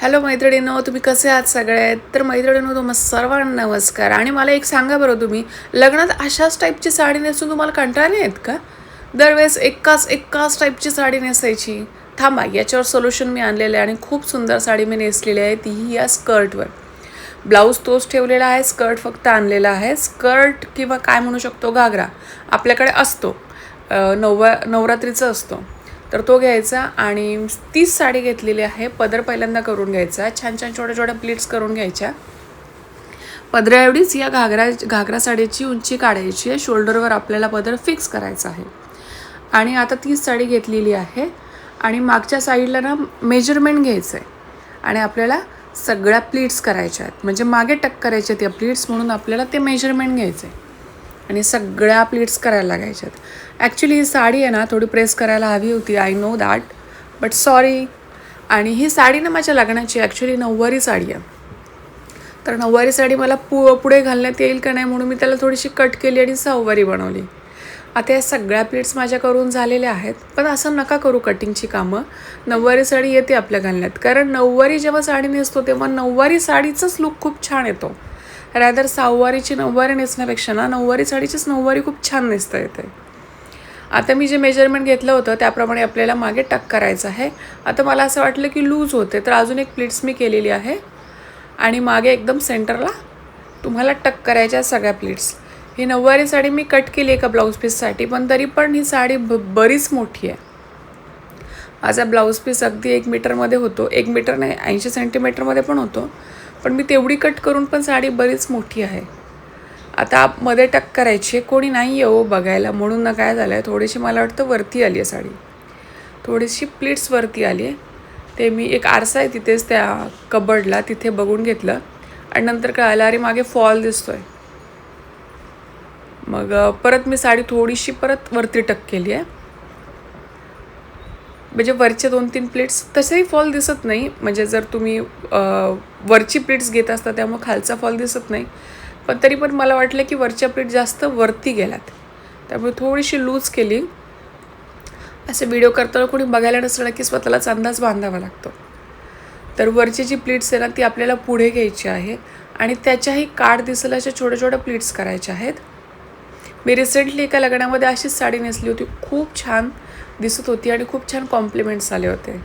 Hello मैत्रिणींनो, तुम्ही कसे आहात सगळे? तर मैत्रिणींनो, तुम्हाला सर्वांना नमस्कार. आणि मला एक सांगा बरं, तुम्ही लग्नात अशाच टाईपची साडी नेसून तुम्हाला कंटाळा नाही येत का? दरवेळेस एकाच टाईपची साडी नेसायची. थांबा, याच्यावर सोल्युशन मी आणलेलं आहे आणि खूप सुंदर साडी मी नेसलेली आहे, तीही या स्कर्टवर. ब्लाऊज तोच ठेवलेला आहे, स्कर्ट फक्त आणलेला आहे. स्कर्ट किंवा काय म्हणू शकतो, घागरा आपल्याकडे असतो, नवरात्रीचं असतो, तर तो घ्यायचा. आणि तीच साडी घेतलेली आहे. पदर पहिल्यांदा करून घ्यायचा, छान छान छोट्या छोट्या प्लीट्स करून घ्यायच्या. पदरा एवढीच या घागरा साडीची उंची काढायची आहे. शोल्डरवर आपल्याला पदर फिक्स करायचा आहे. आणि आता तीच साडी घेतलेली आहे आणि मागच्या साईडला ना मेजरमेंट घ्यायचं आहे आणि आपल्याला सगळ्या प्लीट्स करायच्या आहेत, म्हणजे मागे टक करायच्या त्या प्लीट्स, म्हणून आपल्याला ते मेजरमेंट घ्यायचं आहे आणि सगळ्या प्लीट्स करायला लागायच्या आहेत. ॲक्च्युली ही साडी आहे ना थोडी प्रेस करायला हवी होती, I know that, but sorry. आणि ही साडी ना माझ्या लग्नाची ॲक्च्युली नऊवारी साडी आहे. तर नऊवारी साडी मला पुढे घालण्यात येईल का नाही म्हणून मी त्याला थोडीशी कट केली आणि सहावारी बनवली. आता या सगळ्या प्लेट्स माझ्या करून झालेल्या आहेत, पण असं नका करू कटिंगची कामं. नऊवारी साडी येते आपल्या घालण्यात, कारण नऊवारी जेव्हा साडी नेसतो तेव्हा नऊवारी साडीचाच लुक खूप छान येतो. रॅदर सहावारीची नऊवारी नेसण्यापेक्षा ना नऊवारी साडीचीच नऊवारी खूप छान नेसता येते. आता मी जे मेजरमेंट घेतलं होतं त्याप्रमाणे आपल्याला मागे टक करायचं आहे. आता मला असं वाटलं की लूज होते, तर अजून एक प्लीट्स मी केलेली आहे आणि मागे एकदम सेंटरला तुम्हाला टक करायच्या सगळ्या प्लीट्स. ही नऊवारी साडी मी कट केली एका ब्लाऊज पीससाठी, पण तरी पण ही साडी बरीच मोठी आहे. माझा ब्लाऊज पीस अगदी 1 मीटरमध्ये होतो, 1 मीटर नाही 80 सेंटीमीटरमध्ये पण होतो, पण मी तेवढी कट करून पण साडी बरीच मोठी आहे. आता मध्ये टक करायची आहे, कोणी नाही येऊ बघायला म्हणून ना काय झालं आहे, थोडीशी मला वाटतं वरती आली आहे साडी, थोडीशी प्लीट्स वरती आली आहे. ते मी एक आरसा आहे तिथेच त्या कबर्डला, तिथे बघून घेतलं आणि नंतर कळालं अरे मागे फॉल दिसतोय. मग परत मी साडी थोडीशी परत वरती टक केली आहे, म्हणजे वरचे 2-3 प्लेट्स तसेही फॉल दिसत नाही, म्हणजे जर तुम्ही वरची प्लेट्स घेत असता त्यामुळे खालचा फॉल दिसत नाही, पण तरी पण मला वाटलं की वरच्या प्लेट जास्त वरती गेलात, त्यामुळे थोडीशी लूज केली. असे व्हिडिओ करताना कोणी बघायला नसलं की स्वतःलाच अंदाज बांधावा लागतो. तर वरची जी प्लीट्स आहे ना ती आपल्याला पुढे घ्यायची आहे आणि त्याच्याही काठ दिसेल अशा छोट्या छोट्या प्लीट्स करायच्या आहेत. मी रिसेंटली एका लग्नामध्ये अशीच साडी नेसली होती, खूप छान दिसत होती आणि खूप छान कॉम्प्लिमेंट्स आले होते.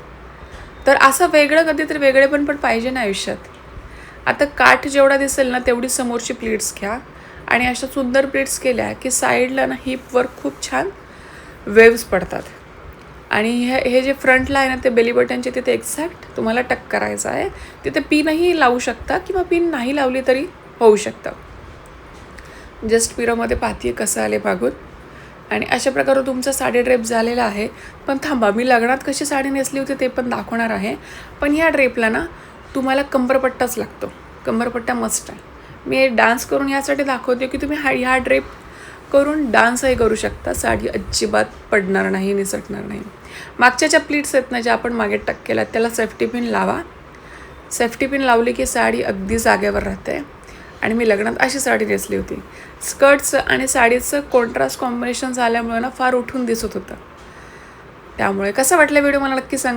तर असं वेगळं कधीतरी वेगळेपण पण पाहिजे ना आयुष्यात. आता काठ जेवढा दिसेल ना तेवढी समोरची प्लीट्स घ्या आणि अशा सुंदर प्लीट्स केल्या की साईडला ना हिपवर खूप छान वेव्स पडतात. आणि हे जे फ्रंटला आहे ना ते बेली बटनचे तिथे एक्झॅक्ट तुम्हाला टक करायचं आहे. तिथे पिनही लावू शकता किंवा पिन नाही लावली तरी होऊ शकतं. जस्ट पिरोमध्ये पाहतीये कसं आले मागून. आणि अशा प्रकारे तुमचा साडी ड्रेप झालेला आहे. पण थांबा, मी लग्नात कशी साडी नेसली होती ते पण दाखवणार आहे. पण ह्या ड्रेपला ना तुम्हाला कंबरपट्टाच लागतो, कंबरपट्टा मस्ट आहे. मी डान्स करून यासाठी दाखवते की तुम्ही ह्या ड्रेप करून डान्सही करू शकता, साडी अजिबात पडणार नाही, निसटणार नाही. मागच्या ज्या प्लीट्स आहेत ना ज्या आपण मागे टक केल्यात त्याला सेफ्टी पिन लावा. सेफ्टी पिन लावली की साडी अगदी जागेवर राहते. आणि मी लग्नात अशी साडी नेसली होती. स्कर्टचं आणि साडीचं कॉन्ट्रास्ट कॉम्बिनेशन झाल्यामुळे ना फार उठून दिसत होतं. त्यामुळे कसं वाटलं व्हिडिओ मला नक्की सांगा.